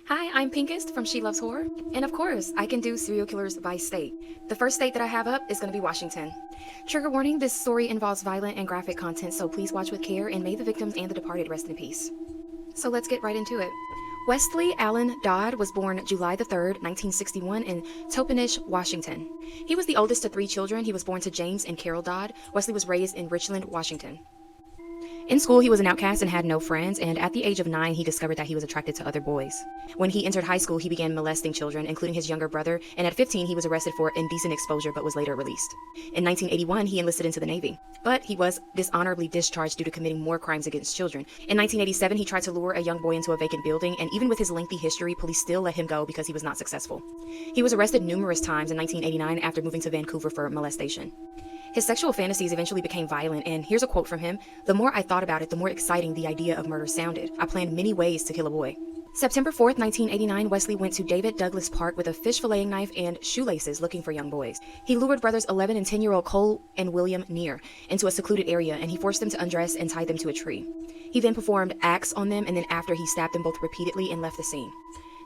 Hi, I'm Pinkest from She Loves Horror, and of course, I can do serial killers by state. The first state that I have up is going to be Washington. Trigger warning, this story involves violent and graphic content, so please watch with care, and may the victims and the departed rest in peace. So let's get right into it. Wesley Allen Dodd was born July 3rd, 1961 in Toppenish, Washington. He was the oldest of three children. He was born to James and Carol Dodd. Wesley was raised in Richland, Washington. In school, he was an outcast and had no friends, and at the age of 9, he discovered that he was attracted to other boys. When he entered high school, he began molesting children, including his younger brother, and at 15, he was arrested for indecent exposure but was later released. In 1981, he enlisted into the Navy, but he was dishonorably discharged due to committing more crimes against children. In 1987, he tried to lure a young boy into a vacant building, and even with his lengthy history, police still let him go because he was not successful. He was arrested numerous times in 1989 after moving to Vancouver for molestation. His sexual fantasies eventually became violent, and here's a quote from him: "The more I thought about it, the more exciting the idea of murder sounded. I planned many ways to kill a boy." September 4th, 1989, Wesley went to David Douglas Park with a fish filleting knife and shoelaces looking for young boys. He lured brothers 11 and 10-year-old Cole and William Neer into a secluded area, and he forced them to undress and tied them to a tree. He then performed acts on them, and then after, he stabbed them both repeatedly and left the scene.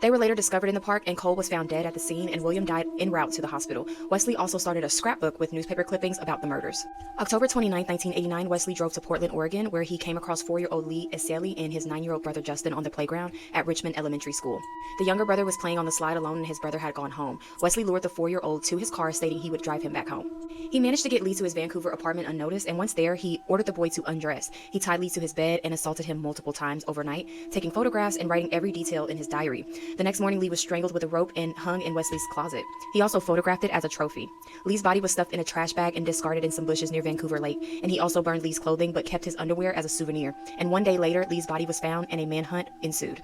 They were later discovered in the park, and Cole was found dead at the scene, and William died en route to the hospital. Wesley also started a scrapbook with newspaper clippings about the murders. October 29, 1989, Wesley drove to Portland, Oregon, where he came across 4-year-old Lee Esseli and his 9-year-old brother Justin on the playground at Richmond Elementary School. The younger brother was playing on the slide alone, and his brother had gone home. Wesley lured the 4-year-old to his car, stating he would drive him back home. He managed to get Lee to his Vancouver apartment unnoticed, and once there, he ordered the boy to undress. He tied Lee to his bed and assaulted him multiple times overnight, taking photographs and writing every detail in his diary. The next morning, Lee was strangled with a rope and hung in Wesley's closet. He also photographed it as a trophy. Lee's body was stuffed in a trash bag and discarded in some bushes near Vancouver Lake, and he also burned Lee's clothing but kept his underwear as a souvenir. And one day later, Lee's body was found and a manhunt ensued.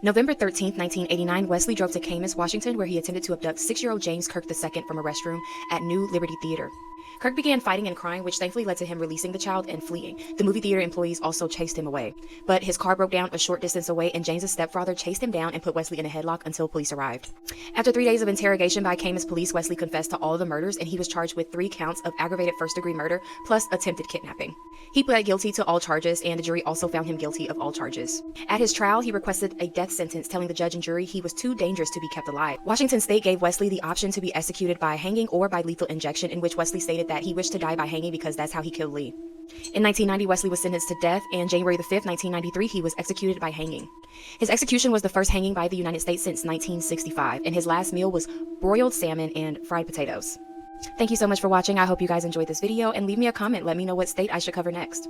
November 13th, 1989, Wesley drove to Camas, Washington, where he attempted to abduct 6-year-old James Kirk II from a restroom at New Liberty Theater. Kirk began fighting and crying, which thankfully led to him releasing the child and fleeing. The movie theater employees also chased him away. But his car broke down a short distance away, and James's stepfather chased him down and put Wesley in a headlock until police arrived. After 3 days of interrogation by Camas police, Wesley confessed to all the murders, and he was charged with 3 counts of aggravated first-degree murder plus attempted kidnapping. He pled guilty to all charges, and the jury also found him guilty of all charges. At his trial, he requested a death sentence, telling the judge and jury he was too dangerous to be kept alive. Washington State gave Wesley the option to be executed by hanging or by lethal injection, in which Wesley stated that he wished to die by hanging because that's how he killed Lee. In 1990, Wesley was sentenced to death, and January 5th, 1993, he was executed by hanging. His execution was the first hanging by the United States since 1965, and his last meal was broiled salmon and fried potatoes. Thank you so much for watching. I hope you guys enjoyed this video, and leave me a comment. Let me know what state I should cover next.